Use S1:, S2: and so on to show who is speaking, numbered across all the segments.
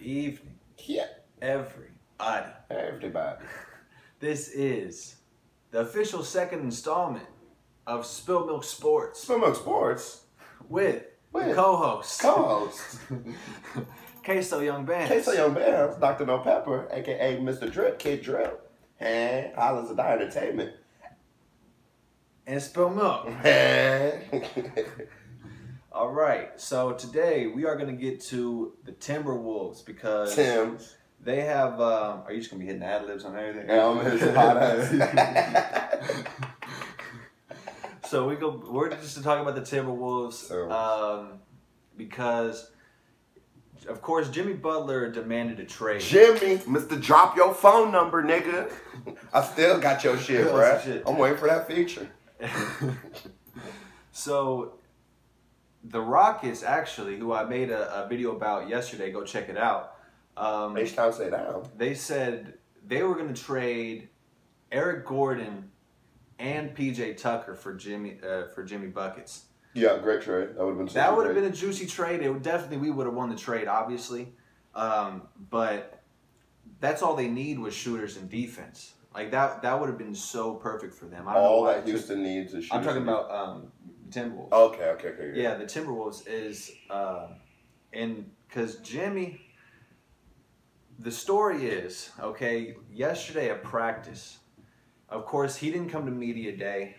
S1: evening.
S2: Yeah.
S1: Everybody. This is the official second installment of spiltMilk Sports.
S2: spiltMilk Sports?
S1: With the co-host. Queso Young Bands.
S2: Queso Young Bands, Dr. No Pepper, a.k.a. Mr. Drip, Kid Drip, and HighlandsOrDieEntertainment.
S1: And spiltMilk. All right, so today we are going to get to the Timberwolves because they have. Are you just going to be hitting ad-libs on everything?
S2: Yeah, I'm hitting some hot ass.
S1: So we're just to talk about the Timberwolves because, of course, Jimmy Butler demanded a trade.
S2: Jimmy, Mr. Drop your phone number, nigga. I still got your shit, bruh. I'm waiting for that feature.
S1: So, the Rockets, actually, who I made a video about yesterday, go check it out.
S2: H-Town say down.
S1: They said they were going to trade Eric Gordon and PJ Tucker for Jimmy Buckets.
S2: Yeah, great trade. That would have been.
S1: That would have been a juicy trade. It would we would have won the trade, obviously. But that's all they need was shooters and defense. Like that would have been so perfect for them. I don't know
S2: that Houston needs is shooters.
S1: I'm talking about Timberwolves.
S2: Okay.
S1: Yeah, the Timberwolves is because Jimmy. The story is, okay, yesterday at practice, of course, he didn't come to media day,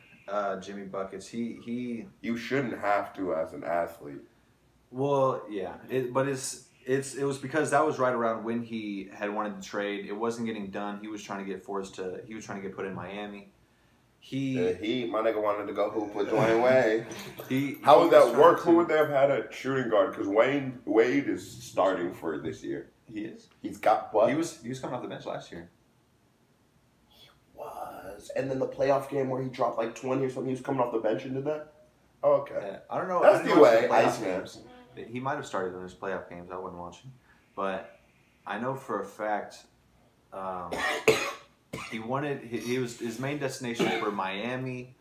S1: Jimmy Buckets. You
S2: shouldn't have to as an athlete.
S1: Well, yeah, it was because that was right around when he had wanted to trade. It wasn't getting done. He was trying to get put in Miami.
S2: My nigga wanted to go hoop with Dwayne Wade. How would that work? Who would they have had at shooting guard? Because Wade is starting for this year.
S1: He is.
S2: He's got butt.
S1: He was coming off the bench last year.
S2: He was. And then the playoff game where he dropped like 20 or something, he was coming off the bench and did that? Oh, okay.
S1: I don't know.
S2: That's the way. Ice games.
S1: He might have started in his playoff games. I wasn't watching. But I know for a fact his main destination were Miami,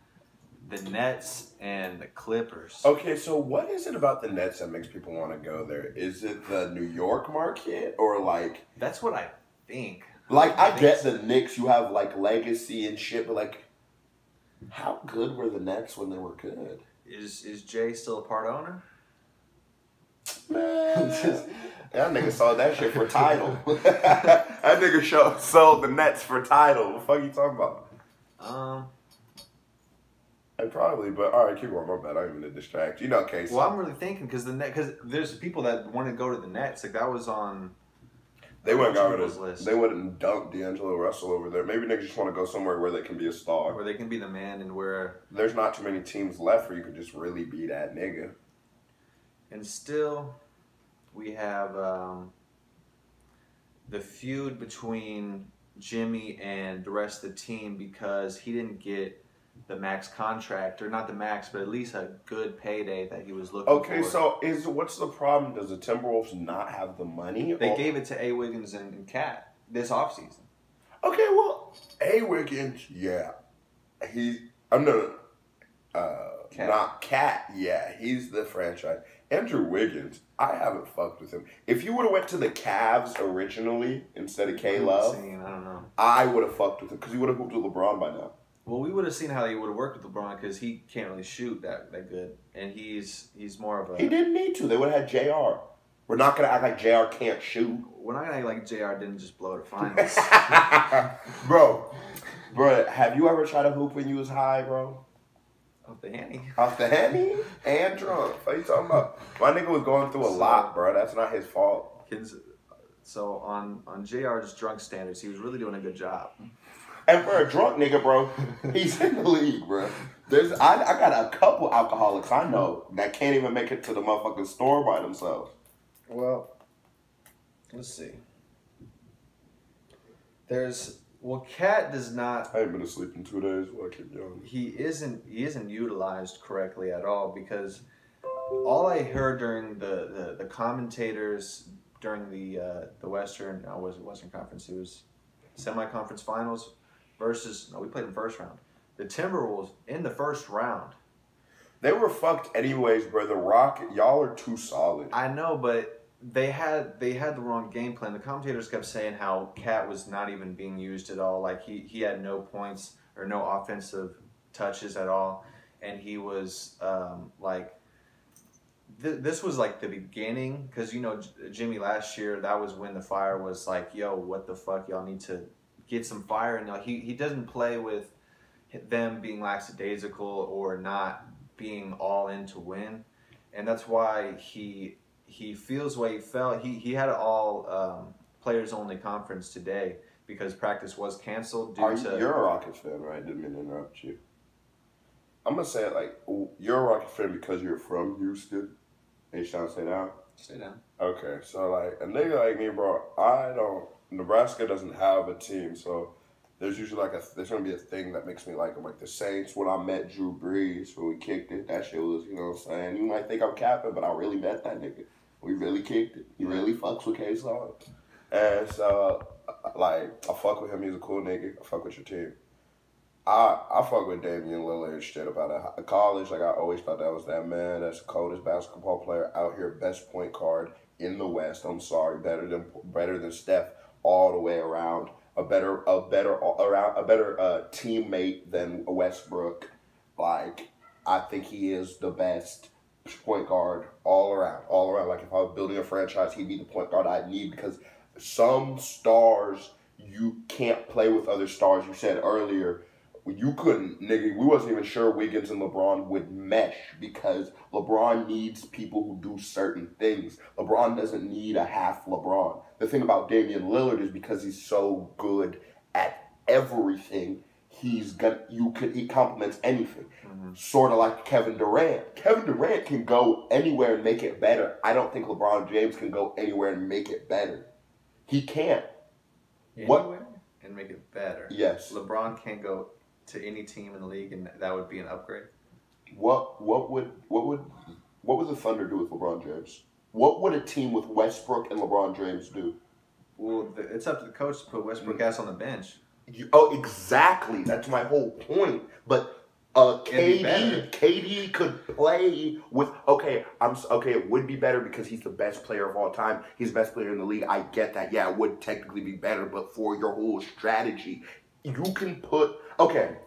S1: the Nets, and the Clippers.
S2: Okay, so what is it about the Nets that makes people want to go there? Is it the New York market or like?
S1: That's what I think.
S2: Like I get the Knicks, you have like legacy and shit, but like, how good were the Nets when they were good?
S1: Is Jay still a part owner?
S2: Man, that nigga sold that shit for title. That nigga sold the Nets for title. What the fuck are you talking about? Probably, but all right, keep going. My bad. I didn't mean to distract. You know, Casey.
S1: Well, I'm really thinking because there's people that want to go to the Nets. Like that was on.
S2: They wouldn't dump D'Angelo Russell over there. Maybe niggas just want to go somewhere where they can be a star,
S1: where they can be the man, and where
S2: there's not too many teams left where you could just really be that nigga.
S1: And still, we have the feud between Jimmy and the rest of the team because he didn't get the max contract, or not the max, but at least a good payday that he was looking for.
S2: Okay, so what's the problem? Does the Timberwolves not have the money?
S1: They gave it to A. Wiggins and Cat this offseason.
S2: Okay, well, A. Wiggins, yeah. Not Cat, yeah. He's the franchise. Andrew Wiggins, I haven't fucked with him. If you would have went to the Cavs originally instead of K-Love,
S1: I don't know.
S2: I would have fucked with him because he would have hooped with LeBron by now.
S1: Well, we would have seen how he would have worked with LeBron because he can't really shoot that good, and he's more of a.
S2: He didn't need to. They would have had JR. We're not gonna act like JR can't shoot.
S1: We're not gonna act like JR didn't just blow the finals.
S2: bro, have you ever tried to hoop when you was high, bro?
S1: Off the Henny.
S2: Off the Henny and drunk. What are you talking about? My nigga was going through a lot, bro. That's not his fault.
S1: So on JR's drunk standards, he was really doing a good job.
S2: And for a drunk nigga, bro, he's in the league, bro. I got a couple alcoholics I know that can't even make it to the motherfucking store by themselves.
S1: Well, let's see. Cat does not.
S2: I ain't been asleep in 2 days. Well, I keep young.
S1: He isn't utilized correctly at all because all I heard during the commentators during the Western Conference, it was semi-conference finals versus we played in first round. The Timberwolves in the first round.
S2: They were fucked anyways, bro. The Rock, y'all are too solid.
S1: I know, but they had the wrong game plan. The commentators kept saying how Cat was not even being used at all. Like he had no points or no offensive touches at all, and he was like. This was like the beginning, because you know Jimmy last year, that was when the fire was like, yo, what the fuck, y'all need to get some fire. And like, he doesn't play with them being lackadaisical or not being all in to win, and that's why he feels the way he felt. He had an all players only conference today because practice was canceled due to.
S2: You're a Rockets fan, right? Didn't mean to interrupt you. I'm gonna say it like, you're a Rockets fan because you're from Houston. Are you trying to stay down?
S1: Stay down.
S2: Okay, so like a nigga like me, bro, Nebraska doesn't have a team, so there's usually there's gonna be a thing that makes me like them. Like the Saints, when I met Drew Brees, when we kicked it, that shit was, you know what I'm saying? You might think I'm capping, but I really met that nigga. We really kicked it. He really fucks with K-Song. And so, like, I fuck with him. He's a cool nigga. I fuck with your team. I fuck with Damian Lillard straight up out of college. Like, I always thought that was that man. That's the coldest basketball player out here. Best point guard in the West. I'm sorry. Better than Steph all the way around. A better teammate than Westbrook. Like, I think he is the best point guard all around. Like, if I was building a franchise, he'd be the point guard I'd need, because some stars, you can't play with other stars. You said earlier, you couldn't, nigga. We wasn't even sure Wiggins and LeBron would mesh, because LeBron needs people who do certain things. LeBron doesn't need a half LeBron. The thing about Damian Lillard is because he's so good at everything, he complements anything. Mm-hmm. Sort of like Kevin Durant. Kevin Durant can go anywhere and make it better. I don't think LeBron James can go anywhere and make it better. He can't.
S1: Anywhere and make it better.
S2: Yes.
S1: LeBron can't go to any team in the league, and that would be an upgrade.
S2: What would the Thunder do with LeBron James? What would a team with Westbrook and LeBron James do?
S1: Well, it's up to the coach to put Westbrook ass on the bench.
S2: Exactly. That's my whole point. But KD could play with. It would be better because he's the best player of all time. He's the best player in the league. I get that. Yeah, it would technically be better, but for your whole strategy, you can put. Okay,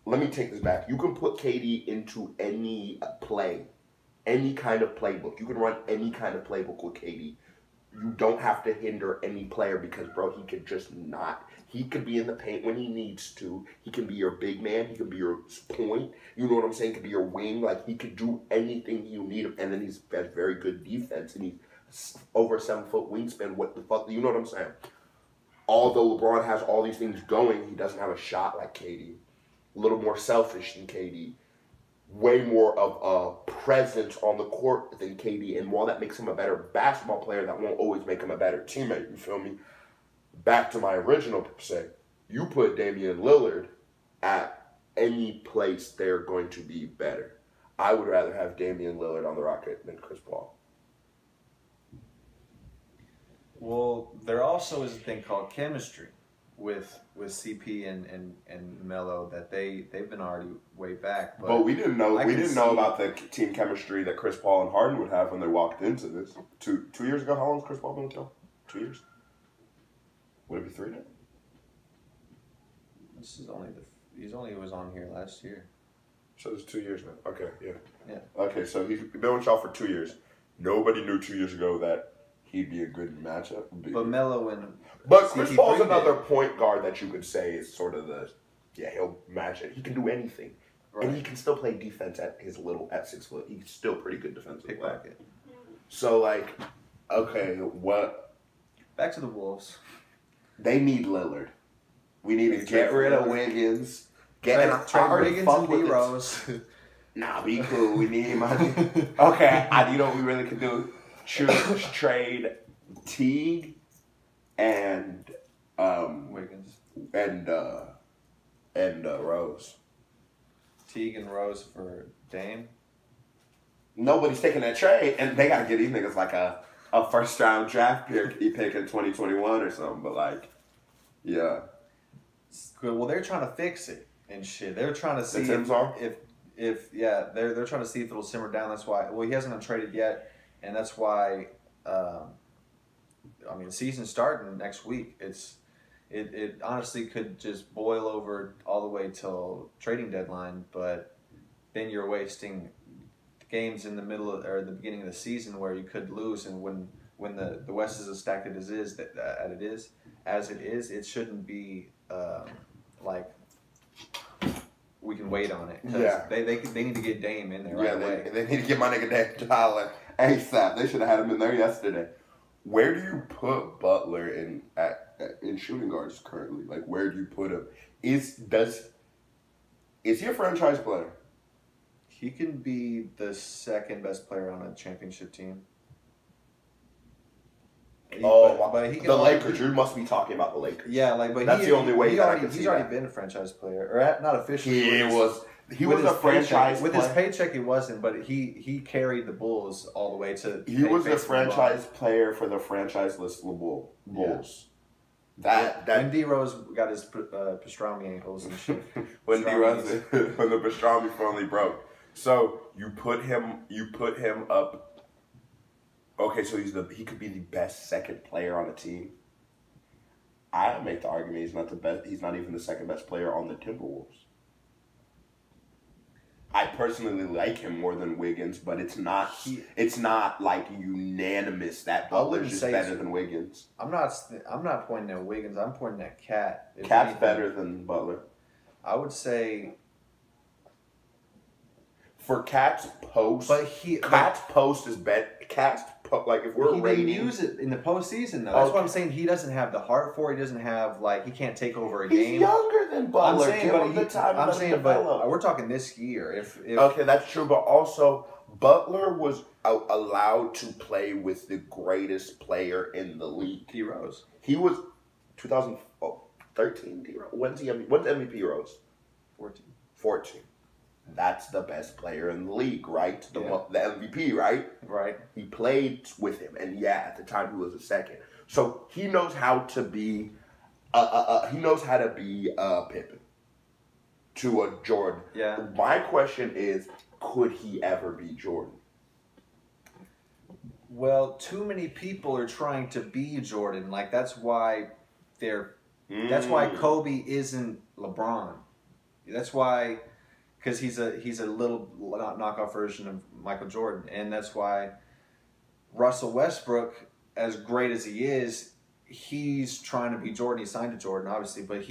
S2: let me take this back. You can put KD into any play, any kind of playbook. You can run any kind of playbook with KD. You don't have to hinder any player because, bro, he could just not. He could be in the paint when he needs to. He can be your big man. He can be your point. You know what I'm saying? He could be your wing. Like, he could do anything you need him. And then he's has very good defense. And he's over a 7-foot wingspan. What the fuck? You know what I'm saying? Although LeBron has all these things going, he doesn't have a shot like KD. A little more selfish than KD. Way more of a presence on the court than KD. And while that makes him a better basketball player, that won't always make him a better teammate. You feel me? Back to my original say, you put Damian Lillard at any place, they're going to be better. I would rather have Damian Lillard on the Rocket than Chris Paul.
S1: Well, there also is a thing called chemistry with CP and Melo that they've been already way back.
S2: But we didn't know about the team chemistry that Chris Paul and Harden would have when they walked into this. Two years ago, how long has Chris Paul been until? 2 years? Would it be 3 now?
S1: This is he's only was on here last year.
S2: So it's 2 years now. Okay, yeah.
S1: Yeah.
S2: Okay, so he's been with y'all for 2 years. Nobody knew 2 years ago that he'd be a good matchup.
S1: But Melo and
S2: Chris Paul's another point guard that you could say is sort of he'll match it. He can do anything. Right. And he can still play defense at 6 foot. He's still pretty good defensive.
S1: Pickpocket.
S2: So okay, what?
S1: Back to the Wolves.
S2: They need Lillard. We need to get rid of Wiggins.
S1: Trade Wiggins and D-Rose.
S2: Nah, be cool. We need money. Okay, you know what we really could do? Trade Teague and
S1: Wiggins
S2: and Rose.
S1: Teague and Rose for Dame.
S2: Nobody's taking that trade, and they gotta get these niggas like a first-round draft pick in 2021 or something. But yeah.
S1: Good. Well, they're trying to fix it and shit. They're trying to see
S2: they're
S1: trying to see if it'll simmer down. That's why. Well, he hasn't been traded yet, and that's why I mean, the season's starting next week. It honestly could just boil over all the way till trading deadline, but then you're wasting games in the middle of, or the beginning of the season where you could lose. And when the West is as stacked as it is, it shouldn't be like we can wait on it.
S2: Yeah,
S1: they need to get Dame in there right away.
S2: They need to get my nigga Dame to Holland ASAP. They should have had him in there yesterday. Where do you put Butler in shooting guards currently? Like, where do you put him? Is he a franchise player?
S1: He can be the second best player on a championship team.
S2: But the Lakers. You must be talking about the Lakers.
S1: Yeah, but
S2: that's the only way
S1: he's
S2: see
S1: already been a franchise player, or not officially.
S2: He was a franchise
S1: with his paycheck. He wasn't, but he carried the Bulls all the way to.
S2: He was a franchise player for the franchise-less Bulls.
S1: Yeah. When D Rose got his pastrami ankles and shit.
S2: when the pastrami finally broke. So you put him up. Okay, so he could be the best second player on a team. I make the argument he's not the best. He's not even the second best player on the Timberwolves. I personally like him more than Wiggins, but it's not like unanimous that Butler's just better than Wiggins.
S1: I'm not pointing at Wiggins. I'm pointing at Cat.
S2: Cat's better than Butler.
S1: I would say
S2: for Cat's post, Cat's post is better. Like if we're
S1: rating, he didn't use it in the postseason though. That's what I'm saying. He doesn't have the heart for it. He doesn't have he can't take over a game.
S2: He's younger than Butler. But
S1: we're talking this year. If
S2: okay, that's true. But also Butler was allowed to play with the greatest player in the league.
S1: D Rose.
S2: He was 2013. D Rose. When's MVP Rose? 14. That's the best player in the league, right? The MVP, right?
S1: Right.
S2: He played with him, and at the time he was a second. So he knows how to be. He knows how to be Pippen to a Jordan.
S1: Yeah.
S2: My question is, could he ever be Jordan?
S1: Well, too many people are trying to be Jordan. Like that's why That's why Kobe isn't LeBron. That's why. Because he's a little knockoff version of Michael Jordan, and that's why Russell Westbrook, as great as he is, he's trying to be Jordan. He signed to Jordan, obviously, but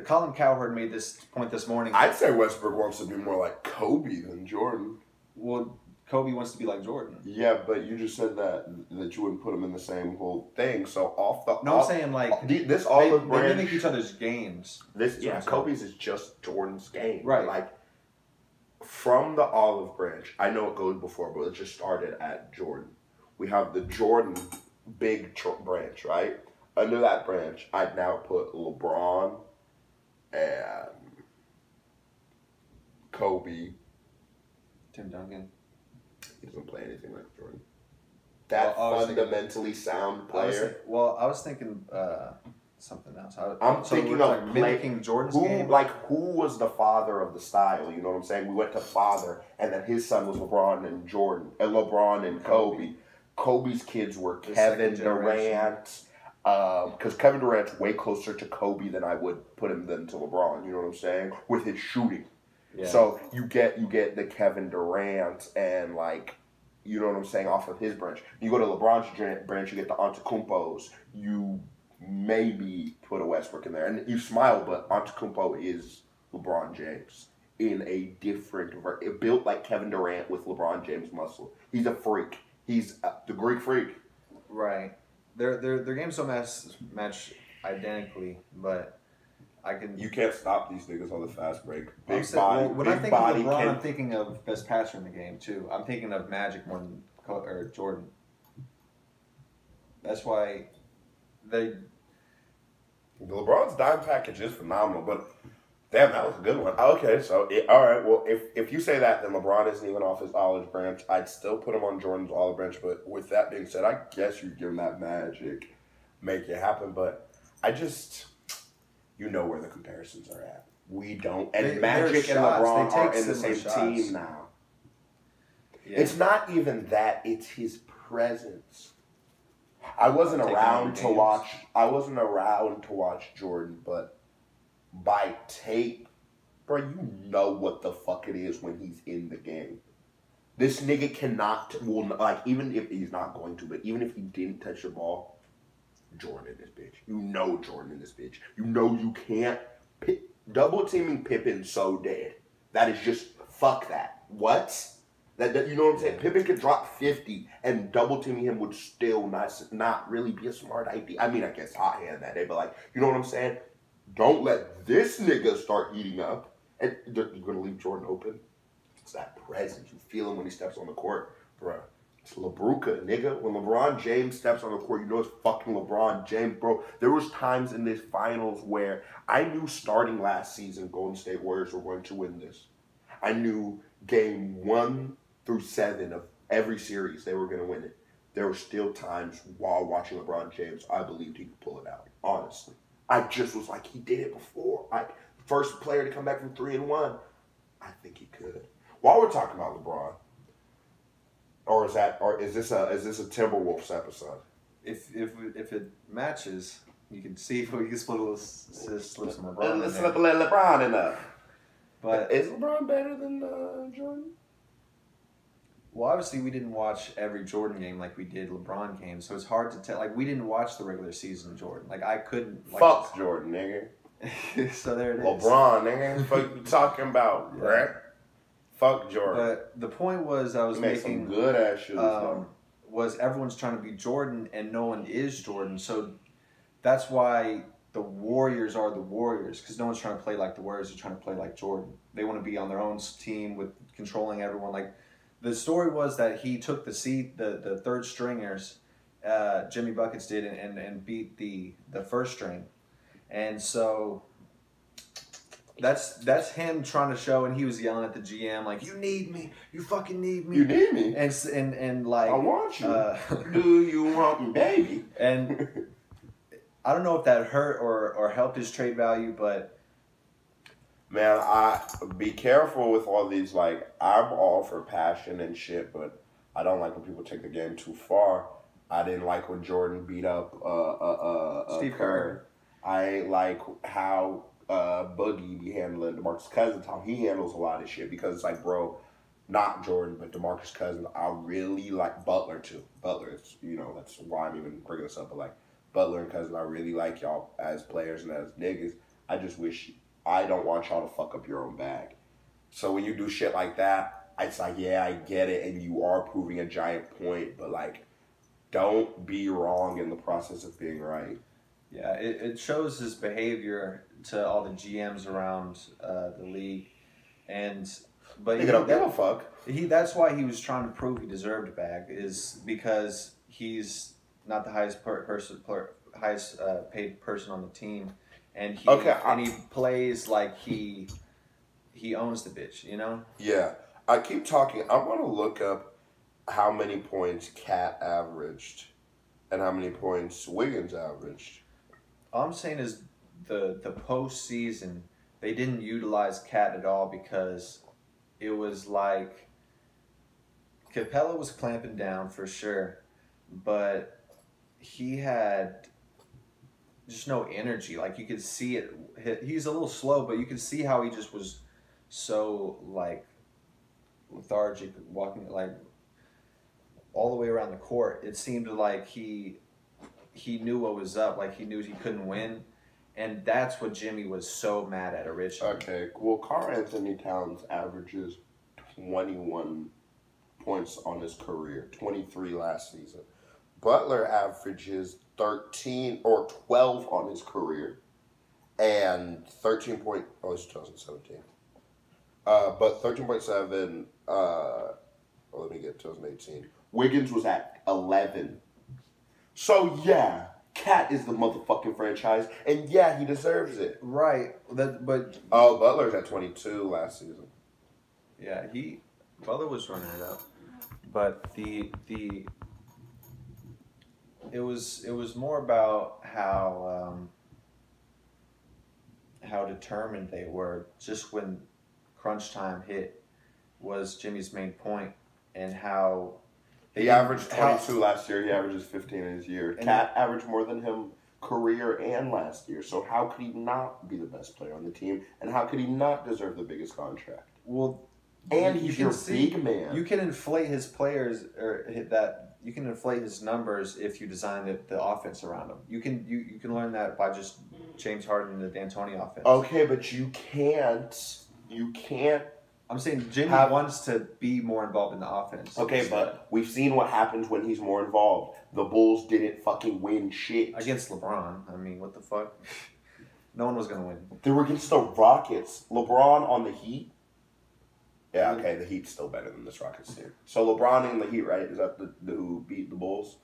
S1: Colin Cowherd made this point this morning.
S2: I'd say Westbrook wants to be more like Kobe than Jordan.
S1: Well, Kobe wants to be like Jordan.
S2: Yeah, but you just said that you wouldn't put him in the same whole thing. So
S1: I'm saying like
S2: this olive branch.
S1: They mimic each other's games.
S2: Kobe's is just Jordan's game.
S1: Right.
S2: Like from the olive branch, I know it goes before, but it just started at Jordan. We have the Jordan big branch, right? Under that branch, I'd now put LeBron and Kobe.
S1: Tim Duncan.
S2: He doesn't play anything like Jordan. That fundamentally sound player.
S1: I was thinking something else.
S2: I'm thinking of
S1: mimicking Jordan's game.
S2: Who was the father of the style? You know what I'm saying? We went to father, and then his son was LeBron and Jordan, and LeBron and Kobe. Kobe's kids were Kevin Durant. Because Kevin Durant's way closer to Kobe than I would put him than to LeBron. You know what I'm saying? With his shooting. Yeah. So you get the Kevin Durant and you know what I'm saying, off of his branch. You go to LeBron's branch, you get the Antetokounmpos. You maybe put a Westbrook in there, and you smile, but Antetokounmpo is LeBron James in a different built like Kevin Durant with LeBron James muscle. He's a freak. He's the Greek freak.
S1: Right. Their games don't match identically, but. You
S2: can't stop these niggas on the fast break.
S1: When I think of LeBron, I'm thinking of best passer in the game too. I'm thinking of Magic more than Jordan. That's why
S2: LeBron's dime package is phenomenal, but damn, that was a good one. Okay, so all right. Well, if you say that, then LeBron isn't even off his olive branch. I'd still put him on Jordan's olive branch. But with that being said, I guess you give him that Magic, make it happen. But I just. You know where the comparisons are at. We don't. And Magic and LeBron are in the same team now. Yeah. It's not even that. It's his presence. I wasn't
S1: taking
S2: around
S1: over
S2: to
S1: games.
S2: watch. I wasn't around to watch Jordan, but by tape, bro, you know what the fuck it is when he's in the game. This nigga cannot, even if he's not going to, but even if he didn't touch the ball, Jordan in this bitch. You know Jordan in this bitch. You know you can't. Double teaming Pippen so dead. That is just, fuck that. What? That you know what I'm saying? Pippen could drop 50 and double teaming him would still not really be a smart idea. I mean, I guess hot hand that day, but like, you know what I'm saying? Don't let this nigga start heating up. And you're going to leave Jordan open. It's that presence. You feel him when he steps on the court. Bruh. It's LeBruca, nigga. When LeBron James steps on the court, you know it's fucking LeBron James, bro. There was times in this finals where I knew starting last season Golden State Warriors were going to win this. I knew game 1 through 7 of every series they were going to win it. There were still times while watching LeBron James, I believed he could pull it out, honestly. I just was like, he did it before. First player to come back from 3-1. I think he could. While we're talking about LeBron, or is this a Timberwolves episode?
S1: If it matches, you can see if we can slip some LeBron.
S2: Let's slip a little LeBron in there.
S1: But
S2: is LeBron better than Jordan?
S1: Well, obviously we didn't watch every Jordan game like we did LeBron games, so it's hard to tell. Like, we didn't watch the regular season of Jordan. Like, I couldn't. Like,
S2: fuck Jordan, nigga.
S1: So there it is.
S2: LeBron, nigga. Fuck you talking about, right? Fuck Jordan.
S1: But the point was I was making
S2: some good ass shoes.
S1: Was everyone's trying to be Jordan and no one is Jordan, so that's why the Warriors are the Warriors, because no one's trying to play like the Warriors. They're trying to play like Jordan. They want to be on their own team with controlling everyone. Like, the story was that he took the third stringers, Jimmy Buckets did, and beat the first string, and so that's him trying to show. And he was yelling at the GM like, "You need me, you fucking need me,
S2: you need me,"
S1: and like,
S2: I want you. Do you want me, baby?
S1: And I don't know if that hurt or helped his trade value, but.
S2: Man, I be careful with all these, like, I'm all for passion and shit, but I don't like when people take the game too far. I didn't like when Jordan beat up
S1: Steve Kerr.
S2: I ain't like how Boogie be handling DeMarcus Cousins, how he handles a lot of shit, because it's like, bro, not Jordan, but DeMarcus Cousins, I really like Butler too. Butler, is, you know, that's why I'm even bringing this up, but like, Butler and Cousins, I really like y'all as players and as niggas. I just wish... I don't want y'all to fuck up your own bag. So when you do shit like that, it's like, yeah, I get it, and you are proving a giant point, but, like, don't be wrong in the process of being right.
S1: Yeah, it shows his behavior to all the GMs around the league, but
S2: they don't give a fuck.
S1: That's why he was trying to prove he deserved a bag, is because he's not the highest paid person on the team. And he plays like he owns the bitch, you know?
S2: Yeah. I keep talking. I want to look up how many points Cat averaged and how many points Wiggins averaged.
S1: All I'm saying is the postseason, they didn't utilize Cat at all, because it was like Capella was clamping down for sure, but he had just no energy. Like, you could see it. He's a little slow, but you could see how he just was so, like, lethargic, walking, like, all the way around the court. It seemed like he knew what was up. Like, he knew he couldn't win. And that's what Jimmy was so mad at originally.
S2: Okay, well, Karl Anthony Towns averages 21 points on his career, 23 last season. Butler averages 13 or 12 on his career, and 13 point. Oh, it's 2017. But 13.7. Let me get 2018. Wiggins was at 11. So yeah, Cat is the motherfucking franchise, and yeah, he deserves it.
S1: Right.
S2: Butler's at 22 last season.
S1: Yeah, Butler was running it up, but it was more about how determined they were. Just when crunch time hit was Jimmy's main point, and how
S2: He averaged 22 last year. He averages 15 in his year. Cat averaged more than him career and last year. So how could he not be the best player on the team? And how could he not deserve the biggest contract?
S1: Well,
S2: and he's your big man.
S1: You can inflate his players or hit that. You can inflate his numbers if you design the offense around him. You can learn that by just James Harden and the D'Antoni offense.
S2: Okay, but you can't.
S1: I'm saying Jimmy wants to be more involved in the offense.
S2: Okay, but we've seen what happens when he's more involved. The Bulls didn't fucking win shit.
S1: Against LeBron. I mean, what the fuck? No one was going to win.
S2: They were against the Rockets. LeBron on the Heat. Yeah, okay, the Heat's still better than this Rockets team. So LeBron and the Heat, right? Is that the who beat the Bulls?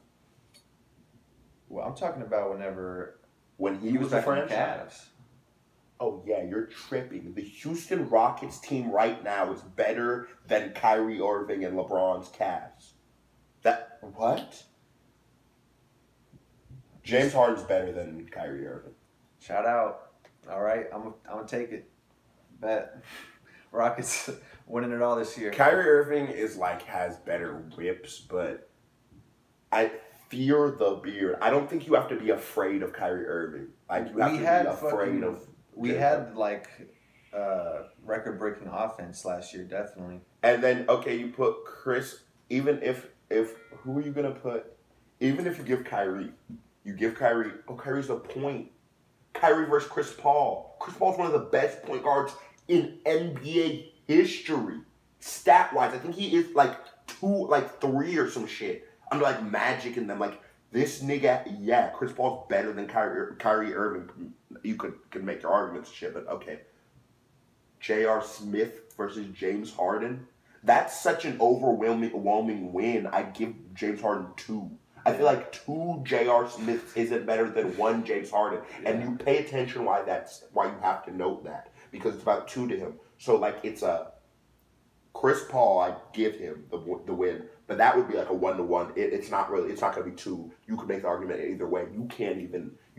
S1: Well, I'm talking about
S2: when he was the franchise.
S1: Cavs.
S2: Oh, yeah, you're tripping. The Houston Rockets team right now is better than Kyrie Irving and LeBron's Cavs. What? James Harden's better than Kyrie Irving.
S1: Shout out. All right, I'm gonna take it. Bet. Rockets winning it all this year.
S2: Kyrie Irving has better whips, but I fear the beard. I don't think you have to be afraid of Kyrie Irving. You have to be afraid of...
S1: We had record-breaking offense last year, definitely.
S2: And then you put Chris. Even if who are you gonna put? Even if you give Kyrie, Kyrie's a point. Kyrie versus Chris Paul. Chris Paul's one of the best point guards in NBA history, stat wise. I think he is 3 or some shit. I'm Magic and them. This nigga, yeah, Chris Paul's better than Kyrie Irving. You could make your arguments and shit, but okay. J.R. Smith versus James Harden. That's such an overwhelming win. I give James Harden 2. I feel like 2 J.R. Smiths isn't better than 1 James Harden. Yeah. And you pay attention why you have to note that. Because it's about 2 to him. So it's a Chris Paul, I give him the win. But that would be a 1-to-1. It's not going to be 2. You could make the argument either way. You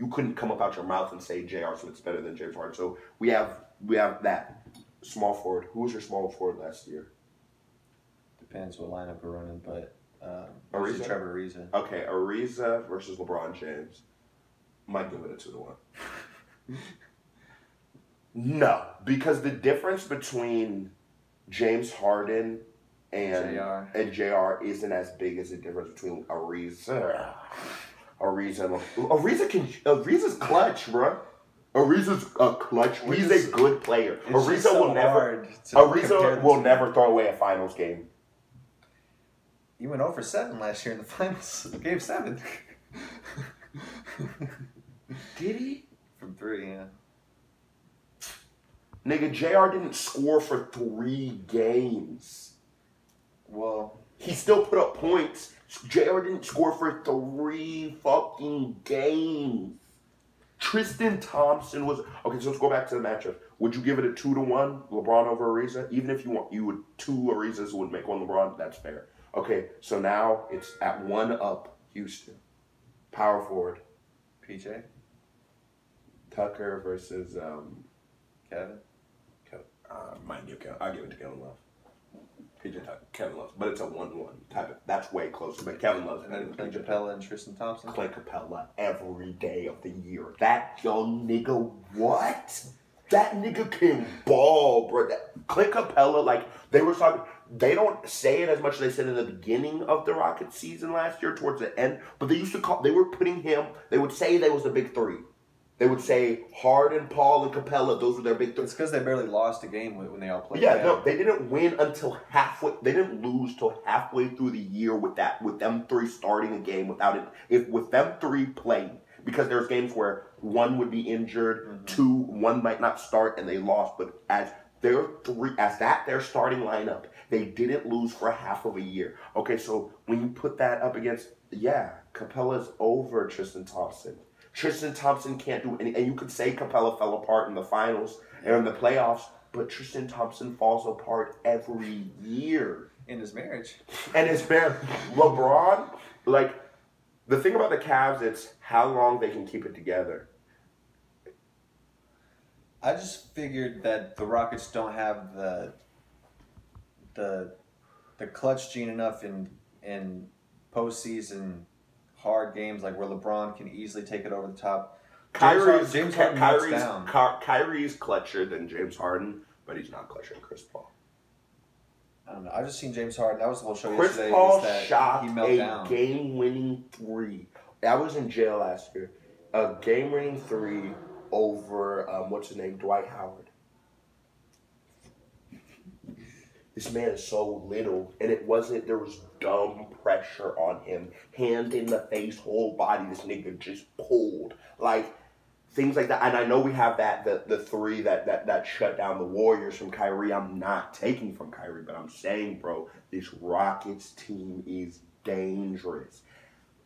S2: couldn't come up out your mouth and say J.R. Smith's better than James Harden. So we have that. Small forward. Who was your small forward last year?
S1: Depends what lineup we're running, but
S2: Ariza?
S1: Trevor Ariza.
S2: Okay, Ariza versus LeBron James. Might give it a 2-to-1. No, because the difference between James Harden and JR isn't as big as the difference between Ariza. Ariza's clutch, bro. Ariza's a clutch. He's a good player. Ariza will never throw away a finals game.
S1: You went 0 for 7 last year in the finals. Game 7.
S2: Did he?
S1: From 3, yeah.
S2: Nigga, JR didn't score for 3 games.
S1: Well,
S2: he still put up points. JR didn't score for 3 fucking games. Tristan Thompson was... Okay, so let's go back to the matchup. Would you give it a 2-to-1, LeBron over Ariza? Even if you would 2 Arizas would make 1 LeBron, that's fair. Okay, so now it's at 1-up Houston. Power forward.
S1: PJ?
S2: Tucker versus
S1: Kevin?
S2: I'll give it to Kevin Love. PJ Tucker, Kevin Love. But it's a 1-1 type of... That's way closer, but Kevin Love's better than
S1: Clint Capella and Tristan Thompson?
S2: Clint Capella every day of the year. That young nigga, what? That nigga can ball, bro. Clint Capella, they were talking... They don't say it as much as they said in the beginning of the Rockets season last year, towards the end. But they were putting him... They would say they was the big 3. They would say Harden, Paul, and Capella. Those were their big 3.
S1: It's because they barely lost a game when they all played.
S2: Yeah, no, they didn't win until halfway. They didn't lose till halfway through the year with them 3 starting a game without it. With them 3 playing, because there's games where 1 would be injured, 1 might not start, and they lost. But as their starting lineup, they didn't lose for half of a year. Okay, so when you put that up against, Capella's over Tristan Thompson. Tristan Thompson can't do any, and you could say Capella fell apart in the finals and in the playoffs, but Tristan Thompson falls apart every year.
S1: In his marriage.
S2: And his marriage. LeBron, the thing about the Cavs, it's how long they can keep it together.
S1: I just figured that the Rockets don't have the clutch gene enough in postseason hard games, like where LeBron can easily take it over the top.
S2: Kyrie's
S1: down.
S2: Kyrie's clutcher than James Harden, but he's not clutcher than Chris Paul.
S1: I don't know. I just seen James Harden. That was the whole show
S2: Chris
S1: yesterday.
S2: Paul
S1: That
S2: shot
S1: he
S2: a game-winning 3. I was in jail last year. A game-winning 3 over what's his name, Dwight Howard. This man is so little, and it wasn't. There was dumb pressure on him, hand in the face, whole body. This nigga just pulled like. Things like that, and I know we have the 3 that shut down the Warriors from Kyrie. I'm not taking from Kyrie, but I'm saying, bro, this Rockets team is dangerous.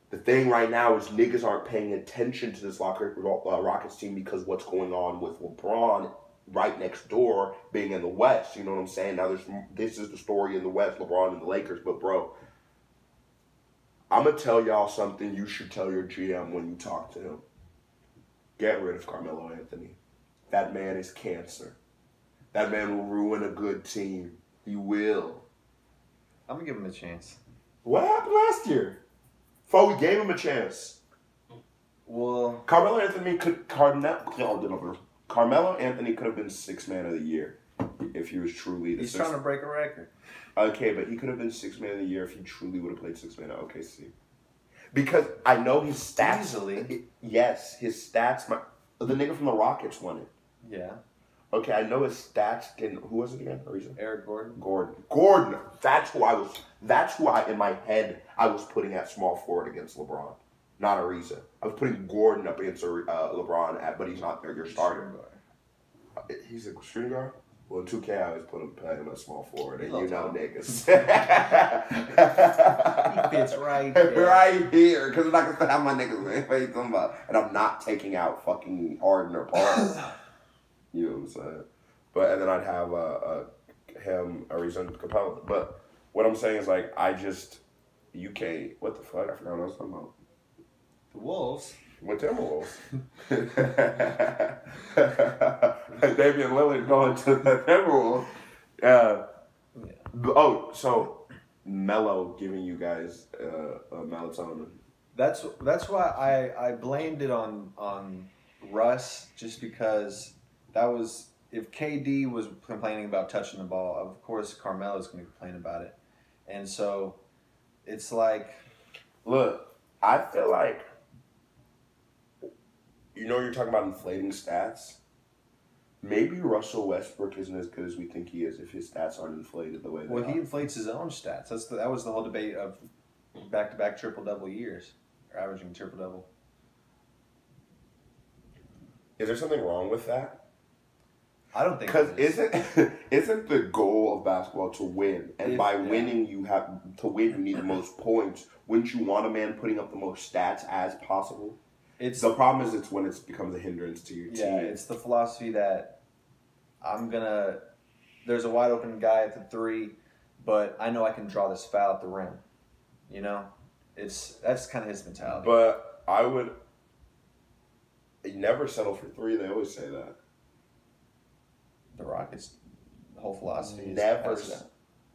S2: The thing right now is niggas aren't paying attention to this Rockets team because what's going on with LeBron right next door being in the West. You know what I'm saying? Now this is the story in the West, LeBron and the Lakers, but bro, I'm gonna tell y'all something you should tell your GM when you talk to him. Get rid of Carmelo Anthony. That man is cancer. That man will ruin a good team. He will.
S1: I'm going to give him a chance.
S2: What happened last year? Before we gave him a chance.
S1: Well,
S2: Carmelo Anthony could Carmelo Anthony could have been 6th man of the year if he was truly the
S1: he's trying to break a record.
S2: Okay, but he could have been 6th man of the year if he truly would have played 6th man at OKC. Because I know his stats.
S1: Easily.
S2: Yes, his stats. The nigga from the Rockets won it.
S1: Yeah.
S2: Okay, I know his stats. Who was it again?
S1: Eric Gordon.
S2: Gordon. That's who I in my head I was putting at small forward against LeBron. Not Ariza. I was putting Gordon up against LeBron, but he's not there. Your starter. He's a shooting guard. Well, in 2K, I always put him at small forward, and you know niggas.
S1: He fits right there.
S2: Right here, because I'm not going to have my niggas face about. And I'm not taking out fucking Harden or Paul. You know what I'm saying? And then I'd have him, Ariza, and Capella. But what I'm saying is, like, you can't, what the fuck? I forgot what I was talking about.
S1: The Wolves.
S2: With Timberwolves. Damian Lillard going to the Timberwolves. Oh, so Melo giving you guys melatonin.
S1: That's why I blamed it on Russ, just because that was, if KD was complaining about touching the ball, of course Carmelo's going to complain about it. And so it's like,
S2: look, I feel like, you know, you're talking about inflating stats. Maybe Russell Westbrook isn't as good as we think he is if his stats aren't inflated the way they are.
S1: He inflates his own stats. That was the whole debate of back-to-back triple-double years, or averaging triple-double.
S2: Is there something wrong with that?
S1: I don't think.
S2: Because isn't the goal of basketball to win? And winning, you need the most points. Wouldn't you want a man putting up the most stats as possible? The problem is when it becomes a hindrance to your team.
S1: Yeah, it's the philosophy that there's a wide open guy at the 3, but I know I can draw this foul at the rim. You know? That's kind of his mentality.
S2: But I would never settle for 3. They always say that.
S1: The Rockets' whole philosophy is
S2: never.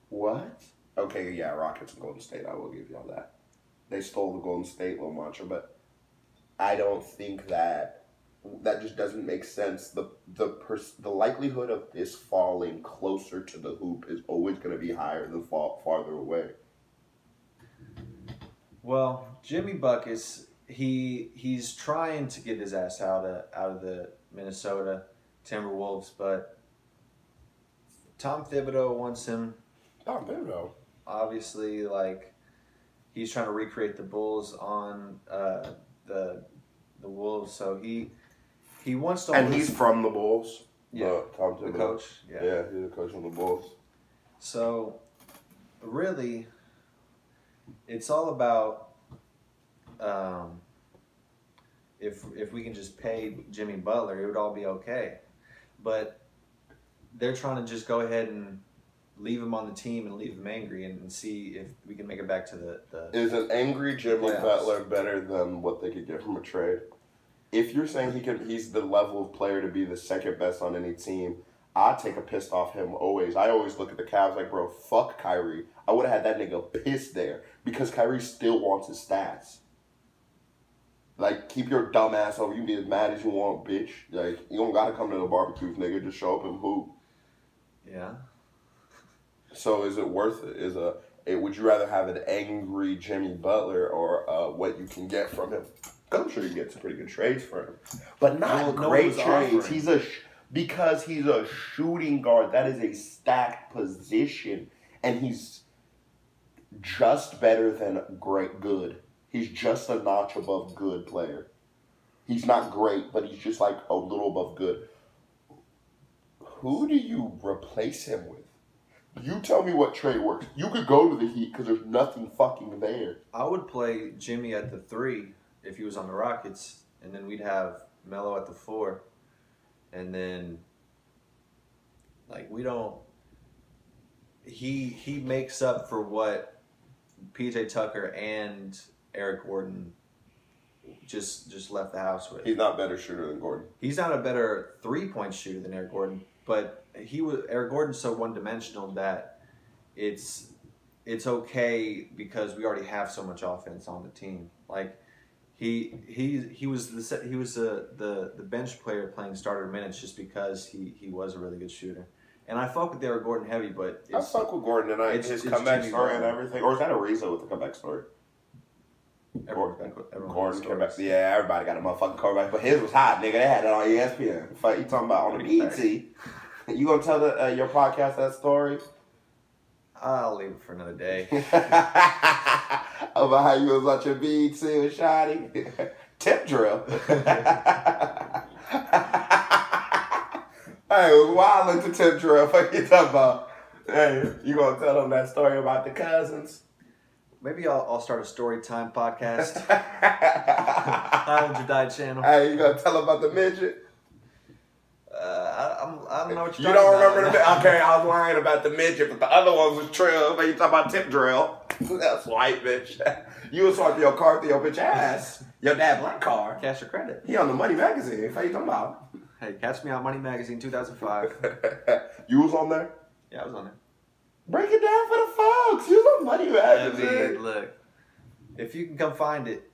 S2: What? Okay, yeah, Rockets and Golden State. I will give y'all that. They stole the Golden State little mantra, but I don't think that just doesn't make sense. The likelihood of this falling closer to the hoop is always going to be higher than farther away.
S1: Well, Jimmy Buckets, he's trying to get his ass out of the Minnesota Timberwolves, but Tom Thibodeau wants him.
S2: Tom Thibodeau,
S1: obviously, like, he's trying to recreate the Bulls on the Wolves, so he wants to.
S2: And he's from the Bulls.
S1: Yeah,
S2: Tom Thibodeau,
S1: the coach.
S2: Yeah, he's the coach of the Bulls.
S1: So, really, it's all about if we can just pay Jimmy Butler, it would all be okay. But they're trying to just go ahead and leave him on the team and leave him angry and see if we can make it back to the
S2: Is an angry Jimmy
S1: playoffs.
S2: Butler better than what they could get from a trade? If you're saying he's the level of player to be the second best on any team, I take a piss off him always. I always look at the Cavs like, bro, fuck Kyrie. I would have had that nigga pissed there because Kyrie still wants his stats. Like, keep your dumb ass over. You can be as mad as you want, bitch. Like, you don't gotta come to the barbecues, nigga. Just show up and hoop.
S1: Yeah.
S2: So is it worth it? Would you rather have an angry Jimmy Butler or what you can get from him? Because I'm sure you can get some pretty good trades for him. But not great trades. Because he's a shooting guard. That is a stacked position. And he's just better than good. He's just a notch above good player. He's not great, but he's just like a little above good. Who do you replace him with? You tell me what trade works. You could go to the Heat because there's nothing fucking there.
S1: I would play Jimmy at the 3 if he was on the Rockets, and then we'd have Melo at the 4. And then, like, we don't... He makes up for what P.J. Tucker and Eric Gordon just left the house with.
S2: He's not a better shooter than Gordon.
S1: He's not a better three-point shooter than Eric Gordon, but Eric Gordon's so one-dimensional that it's okay because we already have so much offense on the team. Like he was the bench player playing starter minutes just because he was a really good shooter. And I fuck with Eric Gordon heavy, but
S2: I fuck with Gordon and his comeback story and everything. Or is that Ariza with the comeback story? Gordon came back. Yeah, everybody got a motherfucking comeback, but his was hot, nigga. They had it on ESPN. Fuck, you talking about on the BET? You gonna tell your podcast that story?
S1: I'll leave it for another day.
S2: About how you was watching BET with Shotty. Tip drill. Hey, it was wild into tip drill. What you talking about? Hey, you gonna tell them that story about the cousins?
S1: Maybe I'll start a story time podcast. HighlandsorDie channel.
S2: Hey, you gonna tell them about the midget?
S1: I don't know what
S2: you're talking about. You don't remember the midget? Okay, I was lying about the midget, but the other one was drill. But you talking about tip drill? That's white, bitch. You was swiping your car through your bitch ass. Your dad black car.
S1: Cash or credit.
S2: He on the Money magazine. What you talking about?
S1: Hey, catch me on Money magazine 2005.
S2: You was on there?
S1: Yeah, I was on there.
S2: Break it down for the folks. You was on Money magazine.
S1: I mean, look, if you can come find it,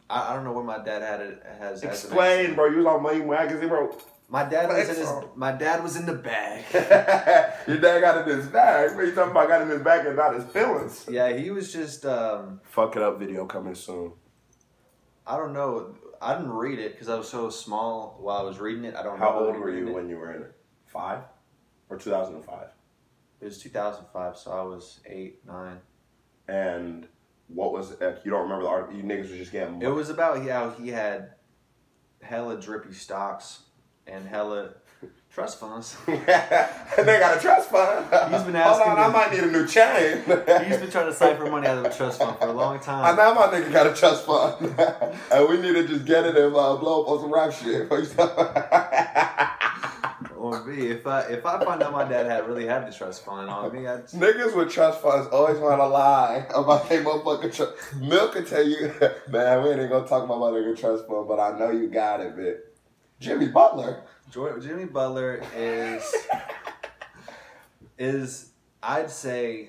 S1: I don't know where my dad had it.
S2: Explain, bro. You was on Money magazine, bro.
S1: My dad was in the bag.
S2: Your dad got in his bag. What you talking about? Got in his bag and not his feelings.
S1: Yeah, he was just.
S2: Fuck it up video coming soon.
S1: I don't know. I didn't read it because I was so small while I was reading it. I don't know.
S2: How old were you when you were in it? 5 or 2005?
S1: It was 2005, so I was 8, 9.
S2: And what was you don't remember the article? You niggas was just getting money.
S1: It was about how he had hella drippy stocks and hella trust funds.
S2: And they got a trust fund.
S1: He's been asking.
S2: Hold on, I might need a new chain.
S1: He's been trying to siphon money out of a trust fund for a long time.
S2: I know my nigga got a trust fund. And we need to just get it and blow up on some rap shit.
S1: On me, if I find out my dad really had the trust fund on me,
S2: niggas with trust funds always want to lie about their motherfucking trust. Milk can tell you, man, we ain't gonna talk about my nigga trust fund, but I know you got it, bitch. Jimmy Butler.
S1: Jimmy Butler is I'd say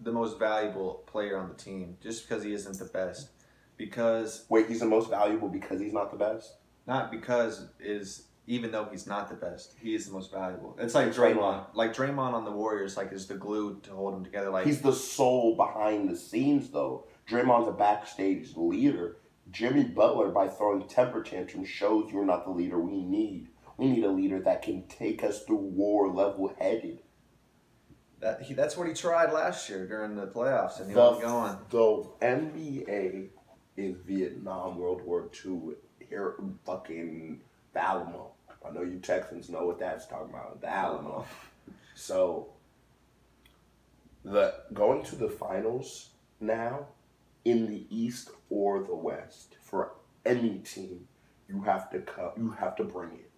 S1: the most valuable player on the team, just because he isn't the best. Because
S2: wait, he's the most valuable because he's not the best?
S1: Not because even though he's not the best, he is the most valuable. It's like Draymond. Like Draymond on the Warriors, like is the glue to hold them together. Like
S2: he's the soul behind the scenes, though. Draymond's a backstage leader. Jimmy Butler, by throwing temper tantrums, shows you're not the leader we need. We need a leader that can take us through war level-headed.
S1: That's what he tried last year during the playoffs, and he wasn't going.
S2: The NBA is Vietnam, World War II, here fucking the Alamo. I know you Texans know what that's talking about. The Alamo. So, going to the finals now, in the East or the West, for any team, you have to bring it.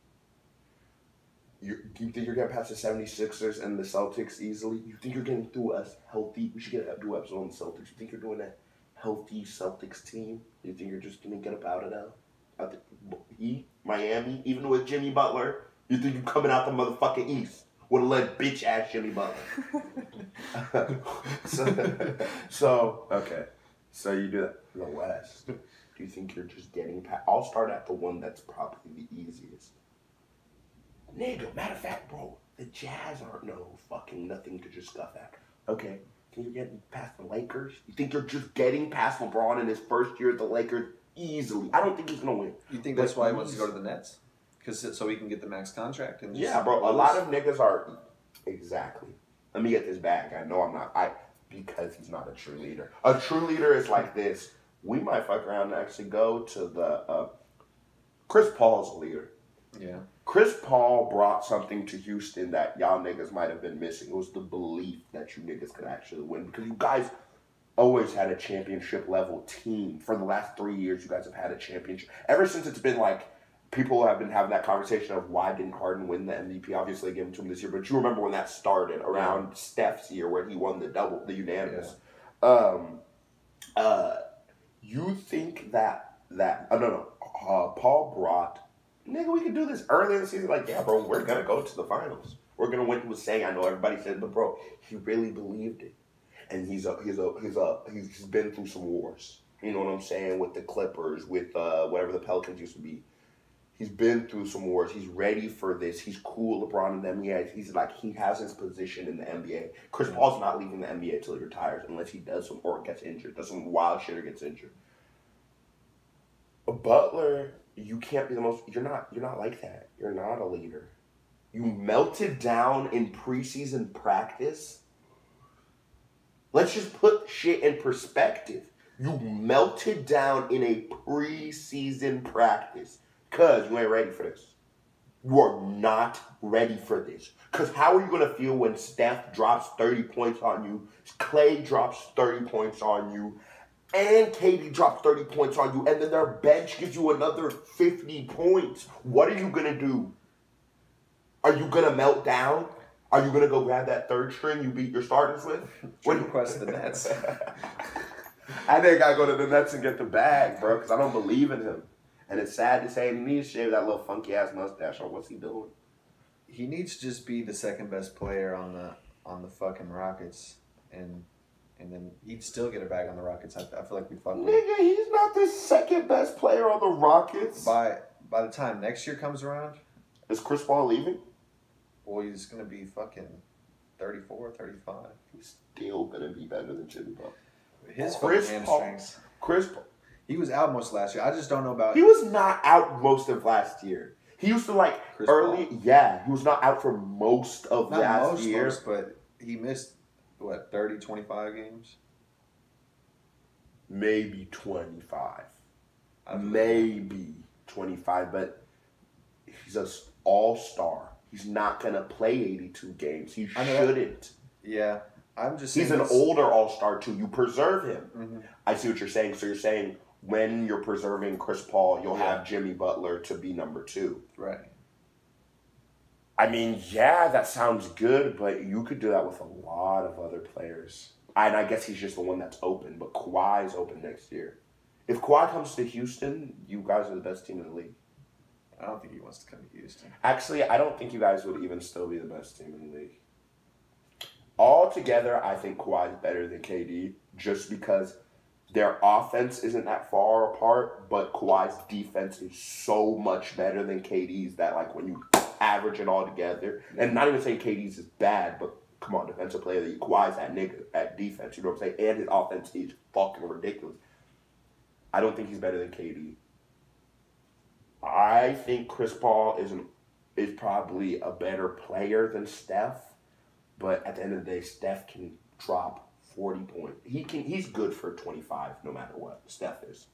S2: Do you think you're getting past the 76ers and the Celtics easily? You think you're getting through a healthy... We should do an episode on the Celtics. You think you're doing a healthy Celtics team? You think you're just going to get up out of that? Miami, even with Jimmy Butler, You think you coming out the motherfucking East with a little bitch ass Jimmy Butler? Okay. So you do that. The West. Do you think you're just getting past? I'll start at the one that's probably the easiest. Nigga, matter of fact, bro, the Jazz aren't no fucking nothing to just scuff at. Okay. Think you're getting past the Lakers? You think you're just getting past LeBron in his first year at the Lakers easily? I don't think he's gonna win.
S1: You think that's why he wants to go to the Nets? So he can get the max contract? And
S2: yeah, bro. A lot of niggas are exactly. Let me get this bag. I know I'm not. Because he's not a true leader. A true leader is like this. We might fuck around and actually go to the Chris Paul's a leader.
S1: Yeah.
S2: Chris Paul brought something to Houston that y'all niggas might have been missing. It was the belief that you niggas could actually win. Because you guys always had a championship level team. For the last 3 years, you guys have had a championship. Ever since it's been like, people have been having that conversation of why didn't Harden win the MVP? Obviously, they gave him to him this year. But you remember when that started around Steph's year where he won the unanimous. Yeah. You think that Paul brought, nigga, we could do this early in the season. Like, yeah, bro, we're going to go to the finals. We're going to win. He was saying, I know everybody said, but bro, he really believed it. And he's been through some wars. You know what I'm saying? With the Clippers, with whatever the Pelicans used to be. He's been through some wars. He's ready for this. He's cool, LeBron in the NBA. He's like, he has his position in the NBA. Chris Paul's not leaving the NBA until he retires unless he does some or gets injured, does some wild shit or gets injured. Butler, you can't be the most. You're not like that. You're not a leader. You melted down in preseason practice. Let's just put shit in perspective. You melted down in a preseason practice. Because you ain't ready for this. You are not ready for this. Because how are you going to feel when Steph drops 30 points on you, Clay drops 30 points on you, and KD drops 30 points on you, and then their bench gives you another 50 points? What are you going to do? Are you going to melt down? Are you going to go grab that third string you beat your starters with?
S1: When request the Nets.
S2: I think I go to the Nets and get the bag, bro, because I don't believe in him. And it's sad to say he needs to shave that little funky-ass mustache off. What's he doing?
S1: He needs to just be the second best player on the fucking Rockets. And then he'd still get a bag on the Rockets. I feel like we fucked with him.
S2: Nigga, he's not the second best player on the Rockets.
S1: By the time next year comes around.
S2: Is Chris Paul leaving?
S1: Well, he's going to be fucking 34, 35.
S2: He's still going to be better than Jimmy Butler.
S1: His fucking hamstrings.
S2: Chris Paul.
S1: He was out most last year. I just don't know about...
S2: He was not out most of last year. He used to
S1: Chris
S2: early...
S1: Paul?
S2: Yeah, he was not out for most of last year.
S1: Most, but he missed, 30, 25 games?
S2: Maybe 25. Maybe 25, but he's an all-star. He's not going to play 82 games. He shouldn't.
S1: Yeah. I'm just
S2: He's an older all-star, too. You preserve him.
S1: Mm-hmm.
S2: I see what you're saying. So you're saying when you're preserving Chris Paul, you'll have Jimmy Butler to be number 2.
S1: Right.
S2: I mean, yeah, that sounds good, but you could do that with a lot of other players. And I guess he's just the one that's open, but Kawhi's open next year. If Kawhi comes to Houston, you guys are the best team in the league.
S1: I don't think he wants to come to Houston.
S2: Actually, I don't think you guys would even still be the best team in the league. Altogether, I think Kawhi is better than KD just because their offense isn't that far apart, but Kawhi's defense is so much better than KD's that, when you average it all together, and not even saying KD's is bad, but come on, defensive player, Kawhi's that nigga at defense, you know what I'm saying? And his offense is fucking ridiculous. I don't think he's better than KD. I think Chris Paul is probably a better player than Steph, but at the end of the day, Steph can drop 40 points. He's good for 25 no matter what. Steph is.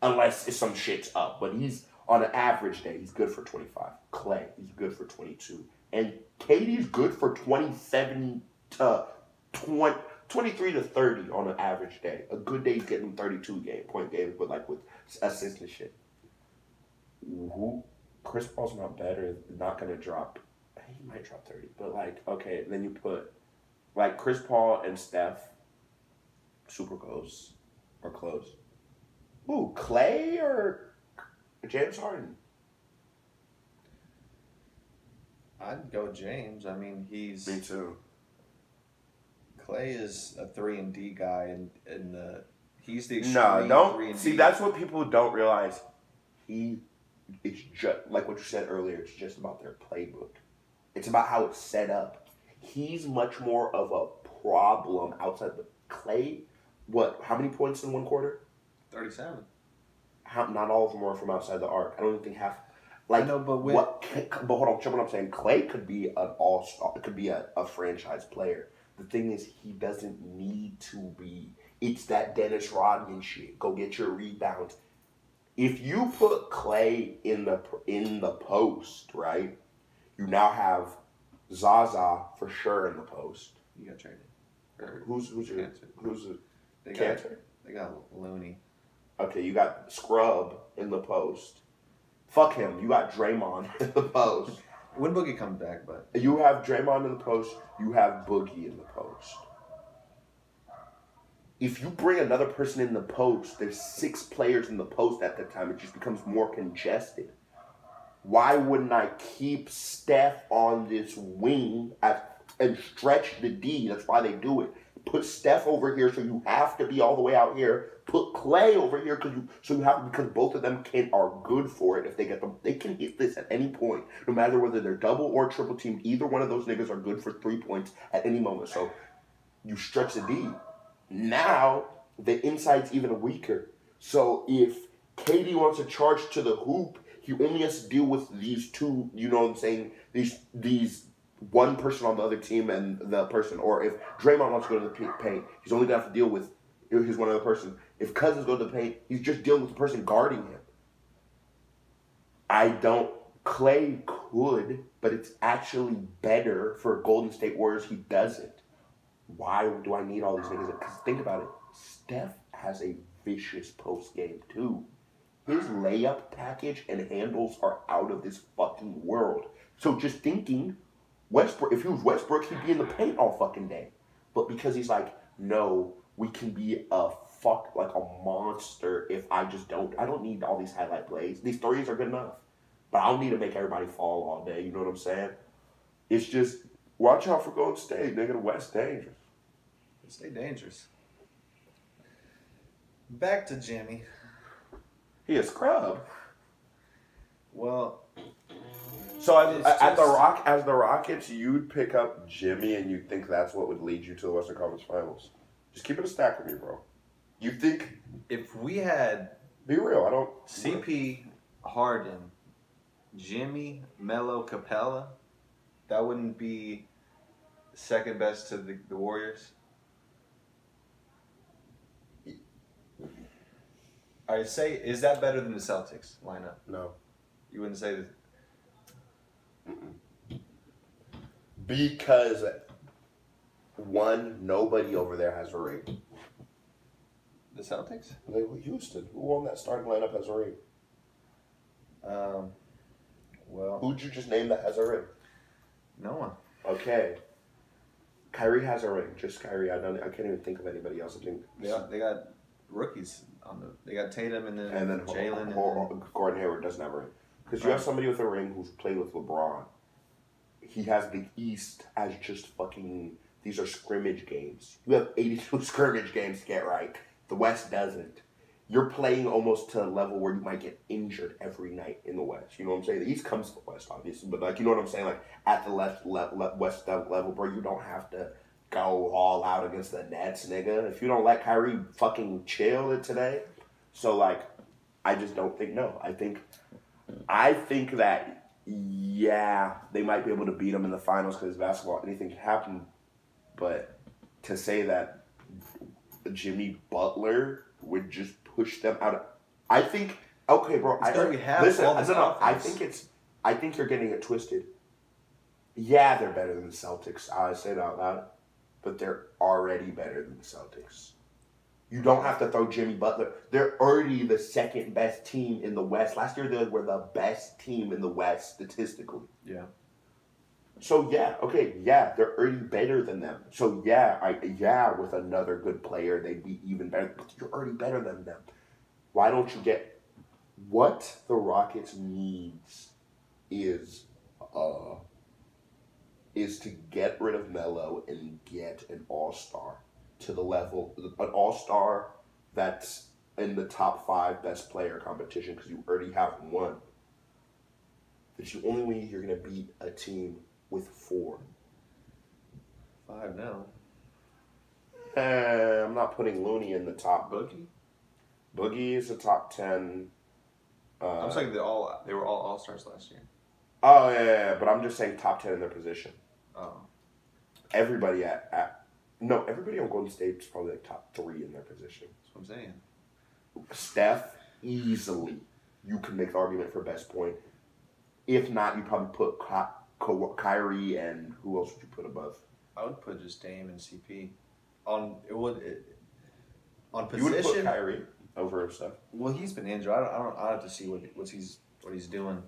S2: Unless some shit's up. But he's on an average day, he's good for 25. Clay, he's good for 22. And KD's good for 27 to 23 to 30 on an average day. A good day he's getting 32 point games, but with assists and shit. Chris Paul's not better, not gonna drop. He might drop 30, but okay, then you put Chris Paul and Steph, super close or close. Ooh, Clay or James Harden?
S1: I'd go James. I mean, he's
S2: Me too.
S1: Clay is a 3-and-D guy, and he's the
S2: No,
S1: extreme
S2: don't
S1: 3-and-D.
S2: see. That's what people don't realize. It's just like what you said earlier. It's just about their playbook. It's about how it's set up. He's much more of a problem outside the Clay. What? How many points in one quarter?
S1: 37.
S2: Not all of them are from outside the arc. I don't even think half. Like,
S1: I know, but
S2: but hold on, check what I'm saying. Clay could be an all-star. It could be a franchise player. The thing is, he doesn't need to be. It's that Dennis Rodman shit. Go get your rebounds. If you put Clay in the post, right? You now have Zaza for sure in the post.
S1: You got traded.
S2: Who's
S1: They
S2: Cantor?
S1: They got Looney.
S2: Okay, you got Scrub in the post. Fuck him. You got Draymond in the post.
S1: When Boogie comes back, but
S2: You have Draymond in the post. You have Boogie in the post. If you bring another person in the post, there's 6 players in the post at that time. It just becomes more congested. Why wouldn't I keep Steph on this wing and stretch the D? That's why they do it. Put Steph over here, so you have to be all the way out here. Put Clay over here because both of them are good for it. If they get them, they can hit this at any point, no matter whether they're double or triple teamed. Either one of those niggas are good for 3 points at any moment. So you stretch the D. Now the inside's even weaker. So if KD wants to charge to the hoop, he only has to deal with these two. You know what I'm saying? These one person on the other team and the person. Or if Draymond wants to go to the paint, he's only going to have to deal with his one other person. If Cousins goes to the paint, he's just dealing with the person guarding him. Clay could, but it's actually better for Golden State Warriors he doesn't. Why do I need all these niggas? Because think about it. Steph has a vicious post game too. His layup package and handles are out of this fucking world. So just thinking, Westbrook, if he was Westbrook, he'd be in the paint all fucking day. But because he's like, no, we can be a monster if I don't need all these highlight plays. These threes are good enough. But I don't need to make everybody fall all day. You know what I'm saying? It's just, watch out for Golden State. Nigga, the West dangerous.
S1: Stay dangerous. Back to Jimmy.
S2: He a scrub.
S1: Well,
S2: so as the Rockets, you'd pick up Jimmy and you'd think that's what would lead you to the Western Conference Finals. Just keep it a stack with me, bro. You think
S1: if we had
S2: be real, I don't
S1: CP, Harden, Jimmy, Melo, Capella, that wouldn't be second best to the Warriors? I say, is that better than the Celtics lineup?
S2: No.
S1: You wouldn't say that?
S2: Because, one, nobody over there has a ring.
S1: The Celtics?
S2: They were Houston. Who on that starting lineup has a ring?
S1: Well,
S2: who'd you just name that has a ring?
S1: No one.
S2: Okay. Kyrie has a ring. Just Kyrie. I can't even think of anybody else. I think
S1: they got rookies on the. They got Tatum and then Jalen and
S2: Gordon Hayward doesn't have a ring. Because you have somebody with a ring who's played with LeBron. He has the East as just fucking. These are scrimmage games. You have 82 scrimmage games to get right. The West doesn't. You're playing almost to a level where you might get injured every night in the West. You know what I'm saying? The East comes to the West, obviously, but like you know what I'm saying? Like at the West level, bro, you don't have to go all out against the Nets, nigga. If you don't let Kyrie fucking chill it today, so like, I just don't think no. I think that they might be able to beat them in the finals because basketball, anything can happen. But to say that Jimmy Butler would just push them out. I think okay, bro. I think you're getting it twisted. Yeah, they're better than the Celtics. I say it out loud, but they're already better than the Celtics. You don't have to throw Jimmy Butler. They're already the second best team in the West. Last year they were the best team in the West statistically.
S1: Yeah.
S2: So they're already better than them. So with another good player, they'd be even better. But you're already better than them. Why don't you get what the Rockets needs is is to get rid of Melo and get an all-star to the level, an all-star that's in the top 5 best player competition, because you already have one. That's the only way you're going to beat a team with 4.
S1: 5 now.
S2: I'm not putting Looney in the top.
S1: Boogie?
S2: Boogie is a top 10.
S1: I'm saying they were all all-stars last year.
S2: Oh, yeah, but I'm just saying top 10 in their position.
S1: Oh.
S2: Everybody everybody on Golden State is probably like top 3 in their position.
S1: That's what I'm saying.
S2: Steph, easily, you can make the argument for best point. If not, you probably put Kyrie, and who else would you put above?
S1: I would put just Dame and CP. On position.
S2: You would put Kyrie over Steph.
S1: Well, he's been injured. I have to see what he's doing.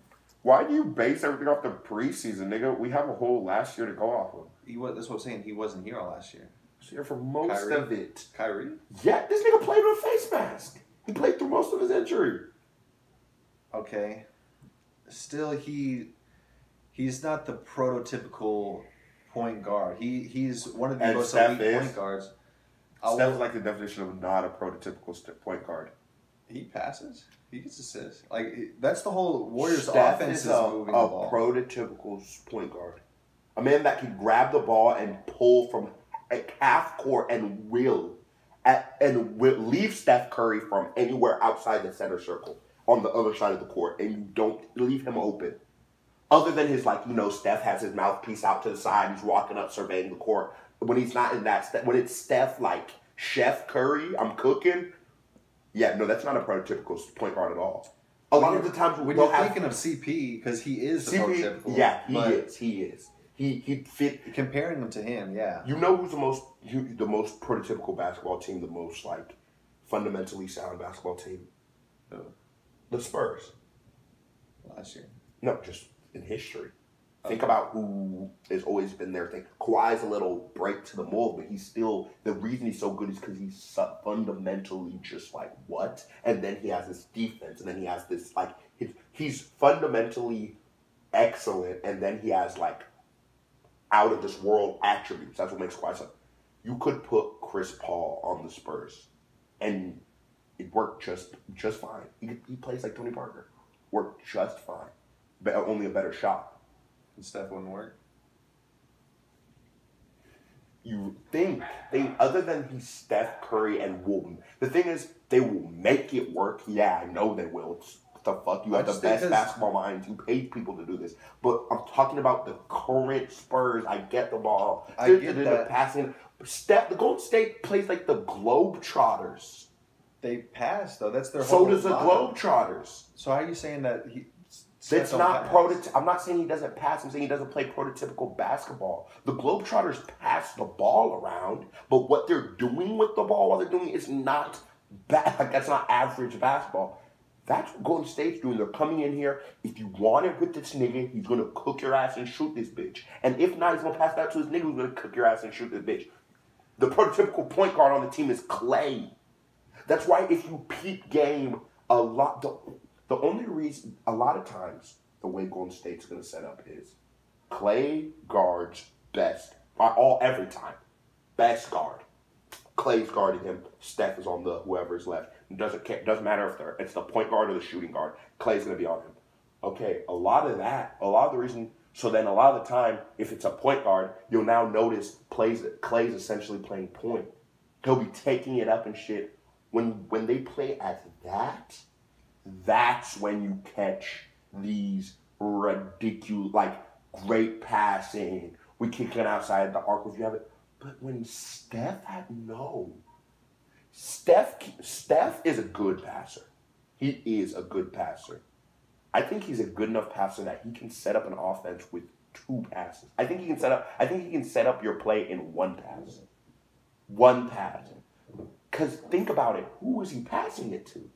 S2: Why do you base everything off the preseason, nigga? We have a whole last year to go off of.
S1: That's what I'm saying. He wasn't here all last year.
S2: He was here for most of it.
S1: Kyrie?
S2: Yeah, this nigga played with a face mask. He played through most of his injury.
S1: Okay. Still, he's not the prototypical point guard. He's one of the most elite point guards.
S2: Steph's like the definition of not a prototypical point guard.
S1: He passes. He gets assists. Like, that's the whole Warriors offense is moving the ball.
S2: A prototypical point guard. A man that can grab the ball and pull from a half court and leave Steph Curry from anywhere outside the center circle on the other side of the court, and you don't leave him open. Other than his, Steph has his mouthpiece out to the side, he's walking up surveying the court. When he's not in that, when it's Steph like Chef Curry, I'm cooking. Yeah, no, that's not a prototypical point guard at all. A lot of the times
S1: when you're thinking of CP, because he is the prototypical.
S2: Yeah, he is. He fit.
S1: Comparing them to him, yeah.
S2: You know who's the most prototypical basketball team, the most fundamentally sound basketball team?
S1: Who?
S2: The Spurs.
S1: Last year.
S2: No, just in history. Think about who has always been their thing. Kawhi's a little break to the mold, but he's still, the reason he's so good is because he's fundamentally just what? And then he has this defense, and then he has this, he's fundamentally excellent, and then he has, out of this world attributes. That's what makes Kawhi so. You could put Chris Paul on the Spurs, and it worked just fine. He plays like Tony Parker. Worked just fine. But only a better shot.
S1: And Steph wouldn't work?
S2: You think other than he's Steph Curry and Woolton, the thing is, they will make it work. Yeah, I know they will. What the fuck? You have the best basketball minds. You paid people to do this. But I'm talking about the current Spurs. I get the ball.
S1: I get that.
S2: Passing. The Golden State plays like the Globetrotters.
S1: They pass, though. That's their
S2: whole. So does the
S1: model.
S2: Globetrotters.
S1: So how are you saying that he...
S2: That's not I'm not saying he doesn't pass. I'm saying he doesn't play prototypical basketball. The Globetrotters pass the ball around, but what they're doing with the ball while they're doing it is not that's not average basketball. That's what Golden State's doing. They're coming in here. If you want it with this nigga, he's going to cook your ass and shoot this bitch. And if not, he's going to pass that to his nigga who's going to cook your ass and shoot this bitch. The prototypical point guard on the team is Clay. That's why if you peep game a lot... The only reason, a lot of times, the way Golden State's going to set up is Clay guards best, every time, best guard. Clay's guarding him. Steph is on the whoever's left. It doesn't matter if it's the point guard or the shooting guard. Clay's going to be on him. Okay, a lot of the reason. So then a lot of the time, if it's a point guard, you'll now notice Clay's essentially playing point. He'll be taking it up and shit. When they play at that. That's when you catch these ridiculous, great passing. We kick it outside the arc if you have it. But when Steph Steph is a good passer. He is a good passer. I think he's a good enough passer that he can set up an offense with 2 passes. I think he can set up your play in 1 pass. 1 pass. Because think about it. Who is he passing it to?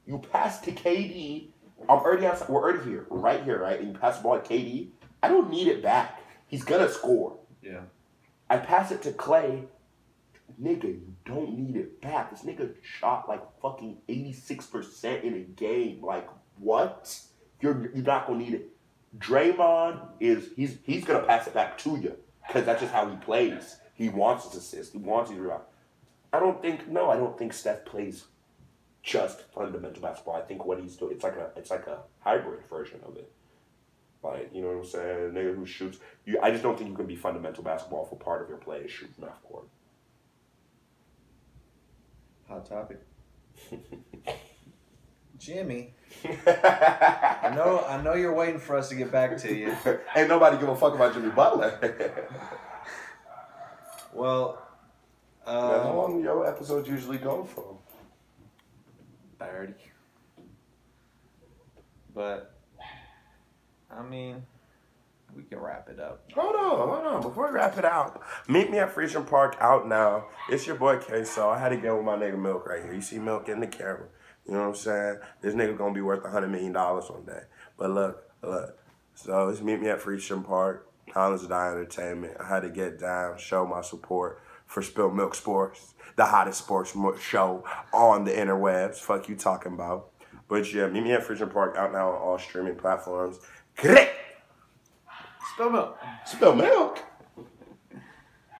S2: You pass to KD. I'm already outside. We're already here. We're right here, right? And you pass the ball to KD. I don't need it back. He's going to score.
S1: Yeah.
S2: I pass it to Clay. Nigga, you don't need it back. This nigga shot fucking 86% in a game. What? You're not going to need it. Draymond he's gonna pass it back to you because that's just how he plays. He wants his assist. He wants his rebound. I don't think Steph plays just fundamental basketball. I think what he's doing it's like a hybrid version of it. Like, you know what I'm saying? A nigga who shoots. I just don't think you can be fundamental basketball for part of your play is shooting from half court.
S1: Hot topic. Jimmy. I know you're waiting for us to get back to you.
S2: Ain't nobody give a fuck about Jimmy Butler.
S1: Well,
S2: how long your episodes usually go for?
S1: 30. But, I mean, we can wrap it up.
S2: Hold on. Before we wrap it out, meet me at FREDSTROM Park out now. It's your boy KSO. I had to get with my nigga Milk right here. You see Milk in the camera. You know what I'm saying? This nigga gonna be worth $100 million one day. But look. So it's meet me at FREDSTROM Park, HighlandsOrDieEntertainment. I had to get down, show my support for spiltMilk Sports, the hottest sports show on the interwebs. Fuck you talking about. But yeah, meet me at FREDSTROM Park out now on all streaming platforms.
S1: Spill milk.
S2: Spill milk.